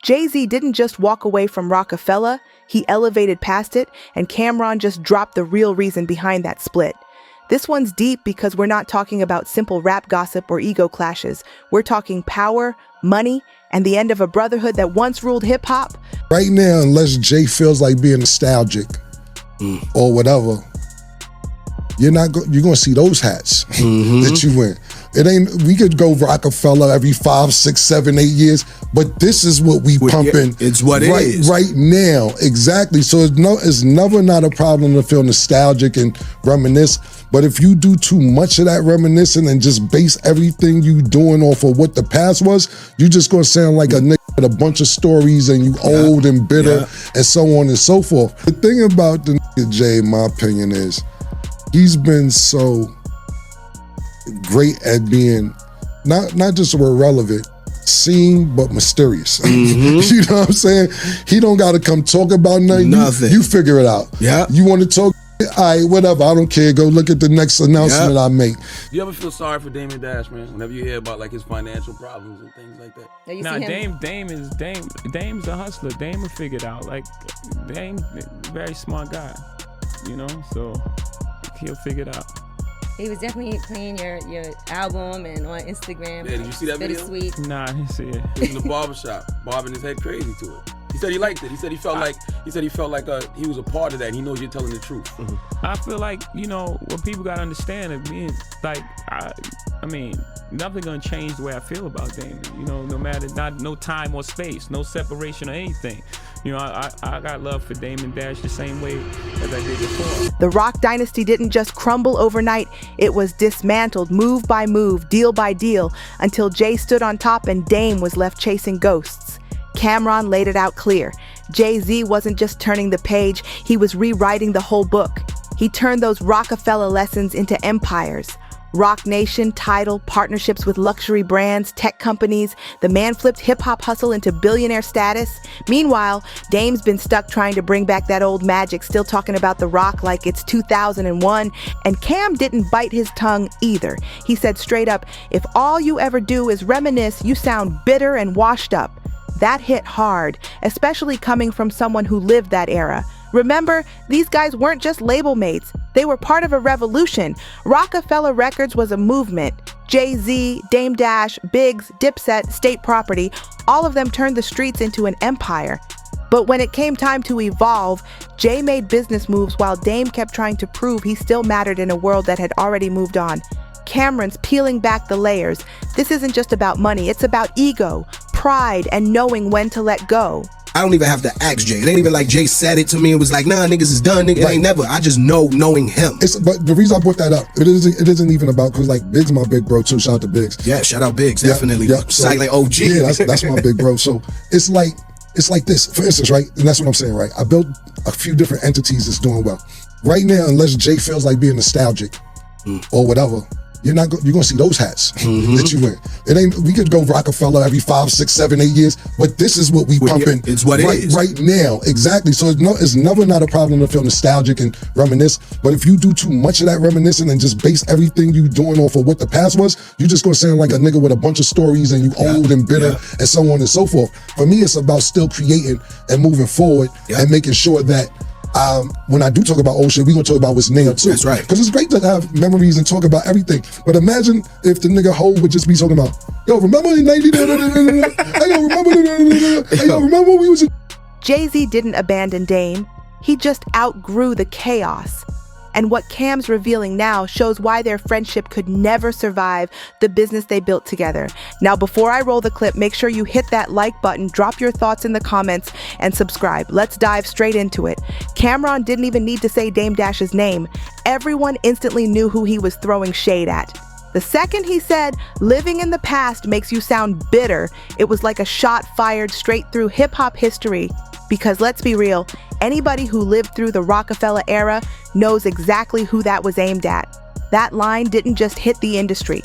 Jay-Z didn't just walk away from Roc-A-Fella, he elevated past it, and Camron just dropped the real reason behind that split. This one's deep because we're not talking about simple rap gossip or ego clashes. We're talking power, money, and the end of a brotherhood that once ruled hip-hop. Right now, unless Jay feels like being nostalgic or whatever, you're gonna see those hats that you wear. It ain't, we could go Roc-A-Fella every 5, 6, 7, 8 years, but this is what we pumping. It's what it is. Right now, exactly. So it's never not a problem to feel nostalgic and reminisce, but if you do too much of that reminiscing and just base everything you doing off of what the past was, you just gonna sound like a nigga with a bunch of stories and you old and bitter and so on and so forth. The thing about the nigga Jay, in my opinion, is he's been so great at being not just irrelevant, seen but mysterious. You know what I'm saying? He don't gotta come talk about nothing. You figure it out. Yeah. You want to talk? All right, whatever. I don't care. Go look at the next announcement I make. You ever feel sorry for Damon Dash, man? Whenever you hear about like his financial problems and things like that. Nah, Dame's a hustler. Dame will figure it out. Like Dame, very smart guy. You know, so he'll figure it out. He was definitely playing your album and on Instagram. Yeah, did you see that video? Sweet. Nah, I didn't see it. He was in the barbershop, bobbing his head crazy to it. He said he liked it. He said he felt like he was a part of that. And he knows you're telling the truth. I feel like, you know, what people gotta understand is being like, I mean, nothing gonna change the way I feel about Damon. You know, no matter, no time or space, no separation or anything. You know, I got love for Damon Dash the same way as I did before. The Roc dynasty didn't just crumble overnight, it was dismantled move by move, deal by deal, until Jay stood on top and Dame was left chasing ghosts. Camron laid it out clear. Jay-Z wasn't just turning the page, he was rewriting the whole book. He turned those Roc-A-Fella lessons into empires. Roc Nation, Tidal, partnerships with luxury brands, tech companies. The man flipped hip-hop hustle into billionaire status. Meanwhile, Dame's been stuck trying to bring back that old magic, still talking about the Roc like it's 2001. And Cam didn't bite his tongue either. He said straight up, if all you ever do is reminisce, you sound bitter and washed up. That hit hard, especially coming from someone who lived that era. Remember, these guys weren't just label mates. They were part of a revolution. Roc-A-Fella Records was a movement. Jay-Z, Dame Dash, Biggs, Dipset, State Property, all of them turned the streets into an empire. But when it came time to evolve, Jay made business moves while Dame kept trying to prove he still mattered in a world that had already moved on. Camron's peeling back the layers. This isn't just about money, it's about ego, pride, and knowing when to let go. I don't even have to ask Jay. It ain't even like Jay said it to me and was like, nah, niggas is done. Nigga, it ain't never. I just know knowing him. But the reason I brought that up, it isn't even about, because like Biggs my big bro too. Shout out to Biggs. Yeah, shout out Biggs, definitely. Yeah, so, Silent OG. Yeah, that's my big bro. So it's like this, for instance, right? And that's what I'm saying, right? I built a few different entities that's doing well. Right now, unless Jay feels like being nostalgic or whatever, you're gonna see those hats that you wear. It ain't, we could go Roc-A-Fella every 5, 6, 7, 8 years, but this is what we pumping. It's what it is. Right now, exactly. So it's never not a problem to feel nostalgic and reminisce, but if you do too much of that reminiscing and just base everything you doing off of what the past was, you just gonna sound like a nigga with a bunch of stories and you old and bitter and so on and so forth. For me, it's about still creating and moving forward and making sure that when I do talk about old shit, we gonna talk about what's now too. That's right. Because it's great to have memories and talk about everything. But imagine if the nigga Ho would just be talking about, yo, remember in 90, hey, yo, remember when we was in. Jay-Z didn't abandon Dame. He just outgrew the chaos. And what Cam's revealing now shows why their friendship could never survive the business they built together. Now, before I roll the clip, make sure you hit that like button, drop your thoughts in the comments, and subscribe. Let's dive straight into it. Camron didn't even need to say Dame Dash's name. Everyone instantly knew who he was throwing shade at. The second he said, living in the past makes you sound bitter, it was like a shot fired straight through hip-hop history. Because let's be real, anybody who lived through the Roc-A-Fella era knows exactly who that was aimed at. That line didn't just hit the industry,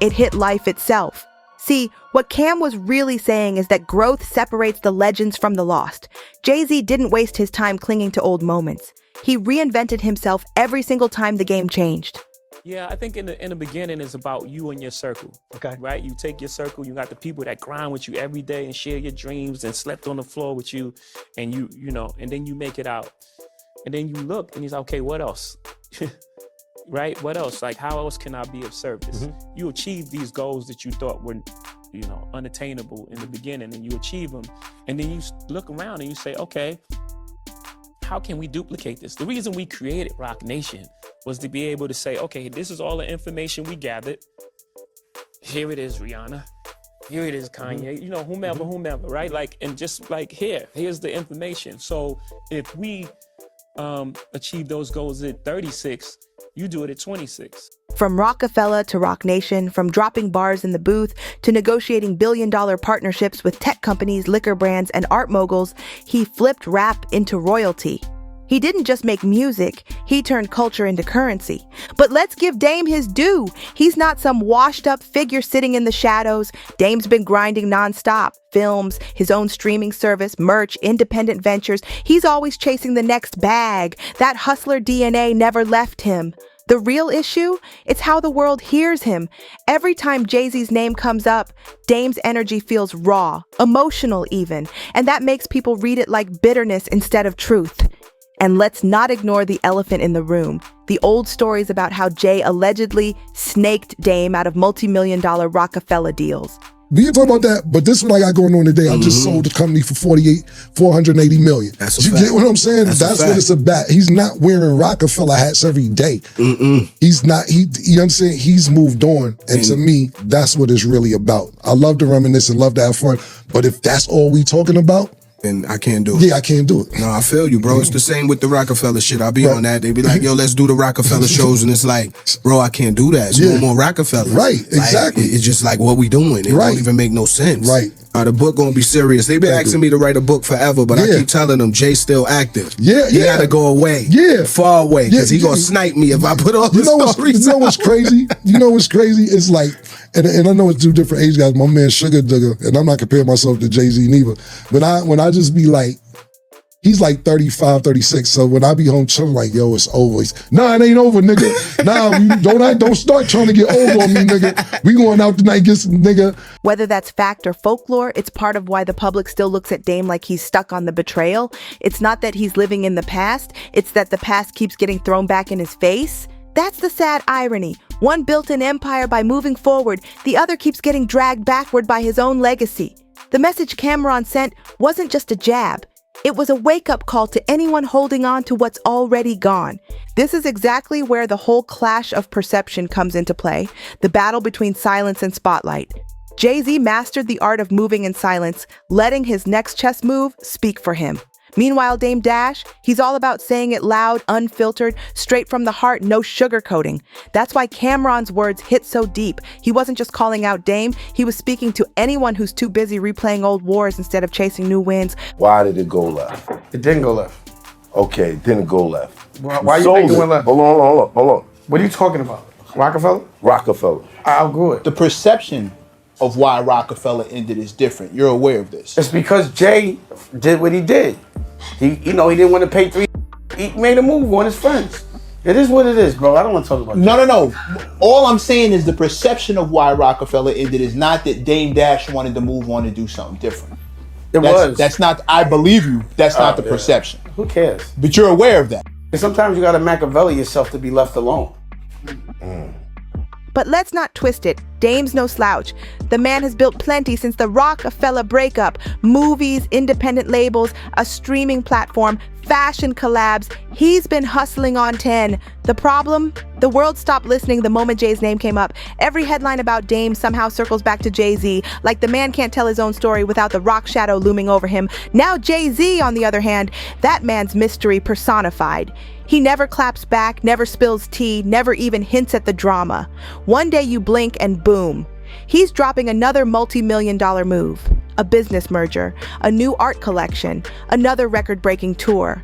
it hit life itself. See, what Cam was really saying is that growth separates the legends from the lost. Jay-Z didn't waste his time clinging to old moments. He reinvented himself every single time the game changed. Yeah, I think in the beginning it's about you and your circle. Okay. Right? You take your circle, you got the people that grind with you every day and share your dreams and slept on the floor with you, and you know, and then you make it out. And then you look and you're like, okay, what else? Right? What else? Like, how else can I be of service? You achieve these goals that you thought were, you know, unattainable in the beginning, and you achieve them. And then you look around and you say, okay, how can we duplicate this? The reason we created Roc Nation was to be able to say, okay, this is all the information we gathered. Here it is, Rihanna. Here it is, Kanye. You know, whomever, right? Like, and just like here's the information. So if we achieve those goals at 36, you do it at 26. From Roc-A-Fella to Roc Nation, from dropping bars in the booth to negotiating billion-dollar partnerships with tech companies, liquor brands, and art moguls, he flipped rap into royalty. He didn't just make music, he turned culture into currency. But let's give Dame his due. He's not some washed-up figure sitting in the shadows. Dame's been grinding nonstop. Films, his own streaming service, merch, independent ventures. He's always chasing the next bag. That hustler DNA never left him. The real issue? It's how the world hears him. Every time Jay-Z's name comes up, Dame's energy feels raw, emotional even, and that makes people read it like bitterness instead of truth. And let's not ignore the elephant in the room, the old stories about how Jay allegedly snaked Dame out of multi-million-dollar Roc-A-Fella deals. We can talk about that, but this is what I got going on today. I just sold the company for $480 million. That's a You fact. get what I'm saying? That's what it's about. He's not wearing Roc-A-Fella hats every day. He's not, you understand? He's moved on. And to me, that's what it's really about. I love to reminisce and love to have fun. But if that's all we talking about, And I can't do it. yeah, I can't do it. No, I feel you, bro. It's the same with the Roc-A-Fella shit. I'll be on that. They be like, yo, let's do the Roc-A-Fella shows. And it's like, bro, I can't do that. It's no more Roc-A-Fella. Right, Like, exactly. it's just like what we doing. It don't even make no sense. Right. The book gonna be serious. They been asking me to write a book forever, but I keep telling them Jay's still active. He gotta go away. Far away. Because he gonna snipe me if I put all the stories You know what's crazy? You know what's crazy? It's like, and I know it's two different age guys. My man Sugar Dugger, and I'm not comparing myself to Jay-Z neither. But when I just be like, he's like 35, 36. So when I be home chilling, like, yo, it's over. Nah, it ain't over, nigga. Nah, don't start trying to get over on me, nigga. We going out tonight, get some nigga. Whether that's fact or folklore, it's part of why the public still looks at Dame like he's stuck on the betrayal. It's not that he's living in the past. It's that the past keeps getting thrown back in his face. That's the sad irony. One built an empire by moving forward. The other keeps getting dragged backward by his own legacy. The message Camron sent wasn't just a jab. It was a wake-up call to anyone holding on to what's already gone. This is exactly where the whole clash of perception comes into play, the battle between silence and spotlight. Jay-Z mastered the art of moving in silence, letting his next chess move speak for him. Meanwhile, Dame Dash, he's all about saying it loud, unfiltered, straight from the heart, no sugarcoating. That's why Camron's words hit so deep. He wasn't just calling out Dame, he was speaking to anyone who's too busy replaying old wars instead of chasing new wins. Why did it go left? It didn't go left. Okay, it didn't go left. Why you think it went left? Hold on. What are you talking about? Roc-A-Fella? Roc-A-Fella. I'll go it. The perception of why Roc-A-Fella ended is different. You're aware of this. It's because Jay did what he did. He didn't want to pay he made a move on his friends. It is what it is, bro. I don't want to talk about that. No. All I'm saying is the perception of why Roc-A-Fella ended is not that Dame Dash wanted to move on and do something different. That's not, I believe you, that's not the perception. Who cares? But you're aware of that. And sometimes you got to Machiavelli yourself to be left alone. But let's not twist it. Dame's no slouch. The man has built plenty since the Roc-A-Fella breakup. Movies, independent labels, a streaming platform, fashion collabs. He's been hustling on 10. The problem? The world stopped listening the moment Jay's name came up. Every headline about Dame somehow circles back to Jay-Z, like the man can't tell his own story without the rock shadow looming over him. Now Jay-Z, on the other hand, that man's mystery personified. He never claps back, never spills tea, never even hints at the drama. One day you blink and boom. He's dropping another multi-million-dollar move, a business merger, a new art collection, another record-breaking tour.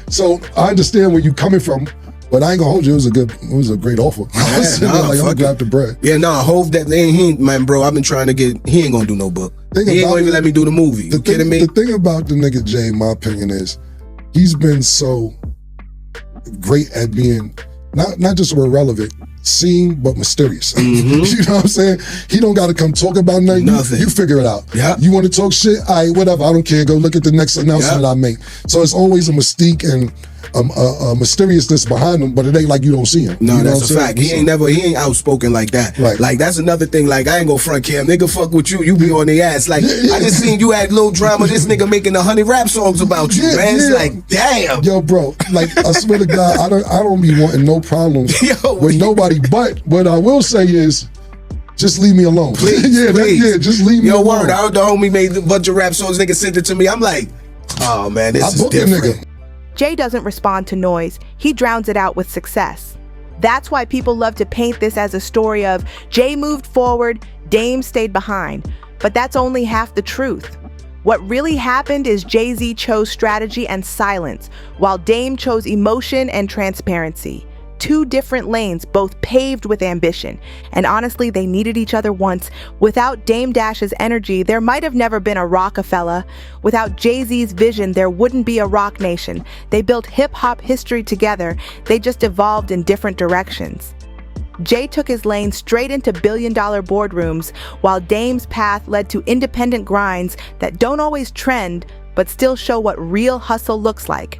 So I understand where you're coming from, but I ain't gonna hold you. It was a great offer. I was sitting there like, I'm gonna grab the bread. Yeah, I hope that man, bro, I've been trying to he ain't gonna do no book. He ain't gonna even let me do the movie. You kidding me? The thing about the nigga Jay, in my opinion, is he's been so great at being not just irrelevant. seen but mysterious. You know what I'm saying? He don't got to come talk about nothing. You figure it out. Yep. You want to talk shit? All right, whatever. I don't care. Go look at the next announcement I make. So it's always a mystique and a mysteriousness behind him, but it ain't like you don't see him. No, you know that's a fact. He ain't outspoken like that. Right. Like that's another thing. Like I ain't gonna front Cam. Nigga fuck with you. You be on their ass. Like I just seen you had little drama. This nigga making 100 rap songs about you, man. It's like damn. Yo, bro. Like I swear to God, I don't be wanting no problems with nobody. But what I will say is, just leave me alone. Please, please. Just leave me alone. Word. The homie made a bunch of rap songs. Nigga sent it to me. I'm like, oh man, this is different. Jay doesn't respond to noise. He drowns it out with success. That's why people love to paint this as a story of Jay moved forward, Dame stayed behind. But that's only half the truth. What really happened is Jay-Z chose strategy and silence, while Dame chose emotion and transparency. Two different lanes, both paved with ambition. And honestly, they needed each other once. Without Dame Dash's energy, there might have never been a Roc-A-Fella. Without Jay-Z's vision, there wouldn't be a Roc Nation. They built hip-hop history together. They just evolved in different directions. Jay took his lane straight into billion-dollar boardrooms, while Dame's path led to independent grinds that don't always trend, but still show what real hustle looks like.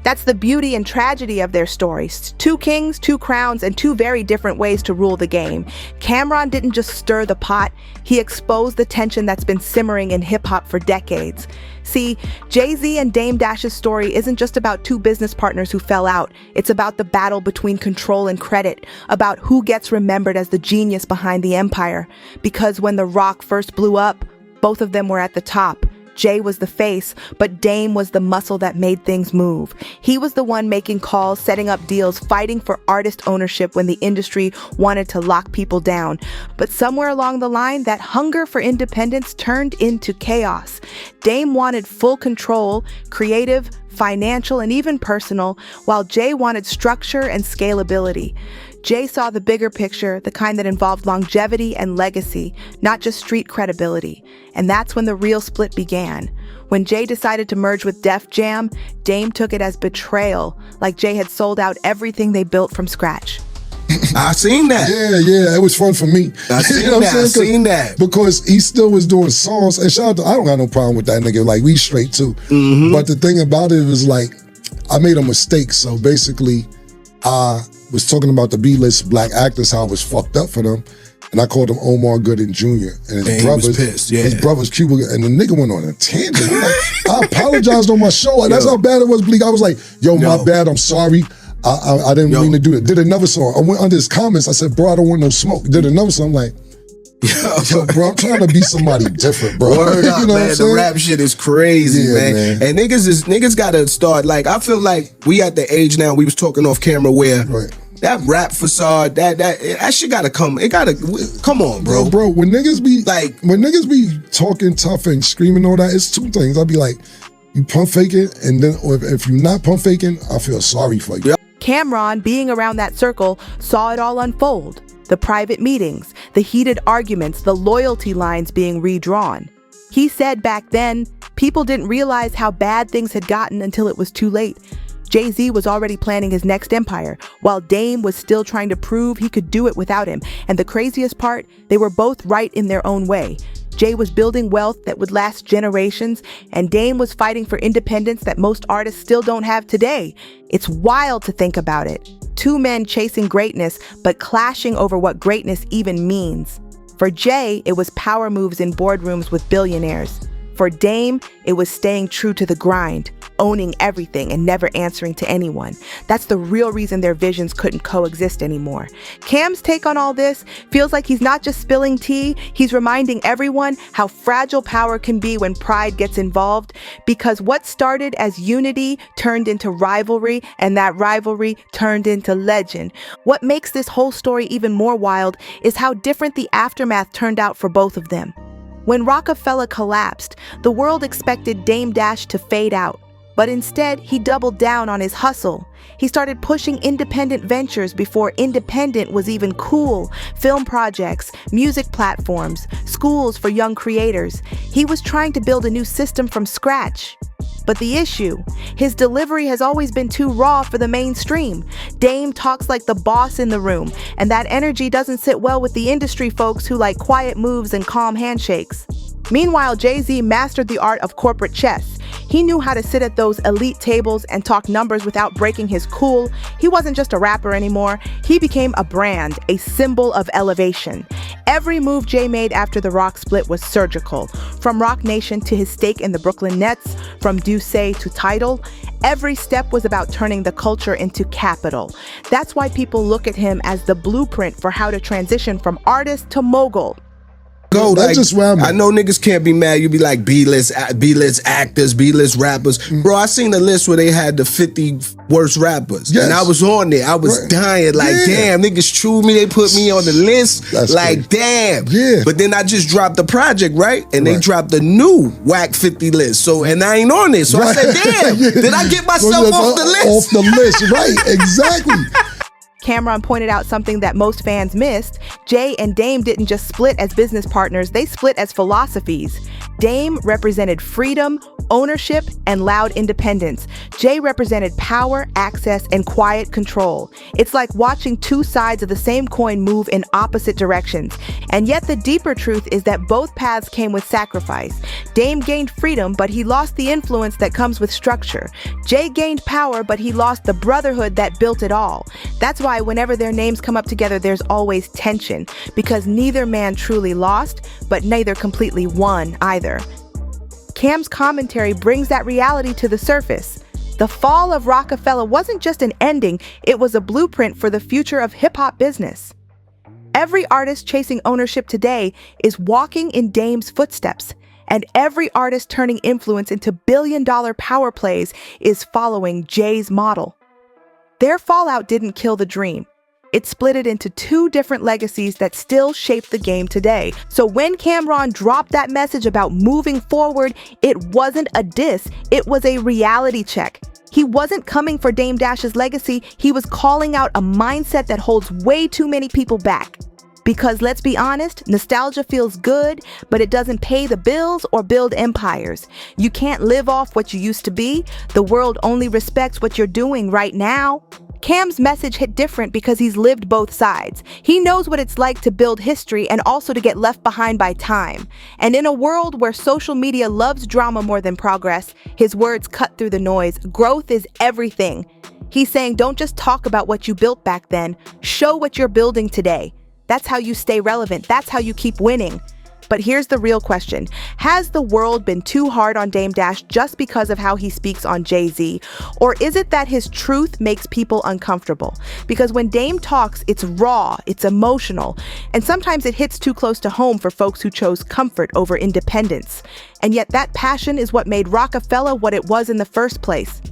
That's the beauty and tragedy of their stories. Two kings, two crowns, and two very different ways to rule the game. Camron didn't just stir the pot, he exposed the tension that's been simmering in hip-hop for decades. See, Jay-Z and Dame Dash's story isn't just about two business partners who fell out. It's about the battle between control and credit, about who gets remembered as the genius behind the empire. Because when the Roc first blew up, both of them were at the top. Jay was the face, but Dame was the muscle that made things move. He was the one making calls, setting up deals, fighting for artist ownership when the industry wanted to lock people down. But somewhere along the line, that hunger for independence turned into chaos. Dame wanted full control, creative, financial, and even personal, while Jay wanted structure and scalability. Jay saw the bigger picture, the kind that involved longevity and legacy, not just street credibility. And that's when the real split began. When Jay decided to merge with Def Jam, Dame took it as betrayal, like Jay had sold out everything they built from scratch. I seen that. Yeah, it was fun for me. I seen that. Because he still was doing songs, and shout out to, I don't got no problem with that nigga, like we straight too. But the thing about it was like, I made a mistake, so basically, I was talking about the B-list black actors, how it was fucked up for them, and I called him Omar Gooding Jr. and his brothers. He was pissed, his brothers Cuba, and the nigga went on a tangent. I'm like, I apologized on my show. Like, that's how bad it was, Bleak. I was like, yo, my bad, I'm sorry. I didn't mean to do it. Did another song. I went under his comments. I said, bro, I don't want no smoke. Did another song. I'm like, yo, bro, I'm trying to be somebody different, bro. Word up, you know man. The rap shit is crazy, man. And niggas gotta start, like, I feel like we at the age now, we was talking off camera where that rap facade, that shit gotta come. It gotta come on, bro. Bro, when niggas be talking tough and screaming all that, it's two things. I'll be like, you pump faking, and then or if you're not pump faking, I feel sorry for you. Camron, being around that circle, saw it all unfold. The private meetings, the heated arguments, the loyalty lines being redrawn. He said back then, people didn't realize how bad things had gotten until it was too late. Jay-Z was already planning his next empire, while Dame was still trying to prove he could do it without him. And the craziest part, they were both right in their own way. Jay was building wealth that would last generations, and Dame was fighting for independence that most artists still don't have today. It's wild to think about it. Two men chasing greatness, but clashing over what greatness even means. For Jay, it was power moves in boardrooms with billionaires. For Dame, it was staying true to the grind, owning everything and never answering to anyone. That's the real reason their visions couldn't coexist anymore. Cam's take on all this feels like he's not just spilling tea, he's reminding everyone how fragile power can be when pride gets involved, because what started as unity turned into rivalry, and that rivalry turned into legend. What makes this whole story even more wild is how different the aftermath turned out for both of them. When Roc-A-Fella collapsed, the world expected Dame Dash to fade out. But instead, he doubled down on his hustle. He started pushing independent ventures before independent was even cool. Film projects, music platforms, schools for young creators. He was trying to build a new system from scratch. But the issue, his delivery has always been too raw for the mainstream. Dame talks like the boss in the room, and that energy doesn't sit well with the industry folks who like quiet moves and calm handshakes. Meanwhile, Jay-Z mastered the art of corporate chess. He knew how to sit at those elite tables and talk numbers without breaking his cool. He wasn't just a rapper anymore. He became a brand, a symbol of elevation. Every move Jay made after the Roc split was surgical. From Roc Nation to his stake in the Brooklyn Nets, from Duce to Tidal, every step was about turning the culture into capital. That's why people look at him as the blueprint for how to transition from artist to mogul. Like, I know niggas can't be mad. You be like B-list actors, B-list rappers. Bro, I seen the list where they had the 50 worst rappers. And I was on there. I was dying. Like, damn, niggas true me. They put me on the list. That's like, damn. But then I just dropped the project, right? And they dropped the new whack 50 list. So, and I ain't on it. So I said, damn, did I get myself off the list? Off the list, right. Exactly. Camron pointed out something that most fans missed. Jay and Dame didn't just split as business partners, they split as philosophies. Dame represented freedom, ownership, and loud independence. Jay represented power, access, and quiet control. It's like watching two sides of the same coin move in opposite directions. And yet the deeper truth is that both paths came with sacrifice. Dame gained freedom, but he lost the influence that comes with structure. Jay gained power, but he lost the brotherhood that built it all. That's why whenever their names come up together, there's always tension, because neither man truly lost, but neither completely won either. Cam's commentary brings that reality to the surface. The fall of Roc-A-Fella wasn't just an ending, it was a blueprint for the future of hip-hop business. Every artist chasing ownership today is walking in Dame's footsteps, and every artist turning influence into billion-dollar power plays is following Jay's model. Their fallout didn't kill the dream. It split it into two different legacies that still shape the game today. So when Camron dropped that message about moving forward, it wasn't a diss, it was a reality check. He wasn't coming for Dame Dash's legacy, he was calling out a mindset that holds way too many people back. Because let's be honest, nostalgia feels good, but it doesn't pay the bills or build empires. You can't live off what you used to be. The world only respects what you're doing right now. Cam's message hit different because he's lived both sides. He knows what it's like to build history and also to get left behind by time. And in a world where social media loves drama more than progress, his words cut through the noise. Growth is everything. He's saying, don't just talk about what you built back then, show what you're building today. That's how you stay relevant. That's how you keep winning. But here's the real question. Has the world been too hard on Dame Dash just because of how he speaks on Jay-Z? Or is it that his truth makes people uncomfortable? Because when Dame talks, it's raw, it's emotional, and sometimes it hits too close to home for folks who chose comfort over independence. And yet that passion is what made Roc-A-Fella what it was in the first place.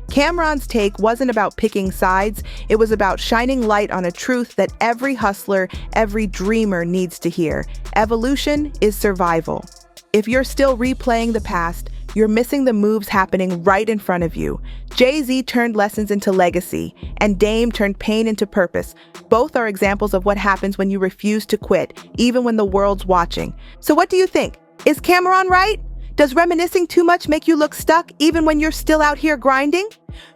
Camron's take wasn't about picking sides, it was about shining light on a truth that every hustler, every dreamer needs to hear. Evolution is survival. If you're still replaying the past, you're missing the moves happening right in front of you. Jay-Z turned lessons into legacy, and Dame turned pain into purpose. Both are examples of what happens when you refuse to quit, even when the world's watching. So what do you think? Is Camron right? Does reminiscing too much make you look stuck even when you're still out here grinding?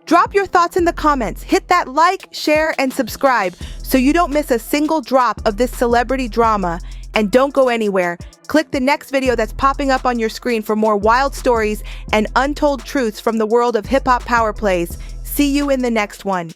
Drop your thoughts in the comments, hit that like, share, and subscribe so you don't miss a single drop of this celebrity drama. And don't go anywhere. Click the next video that's popping up on your screen for more wild stories and untold truths from the world of hip-hop power plays. See you in the next one.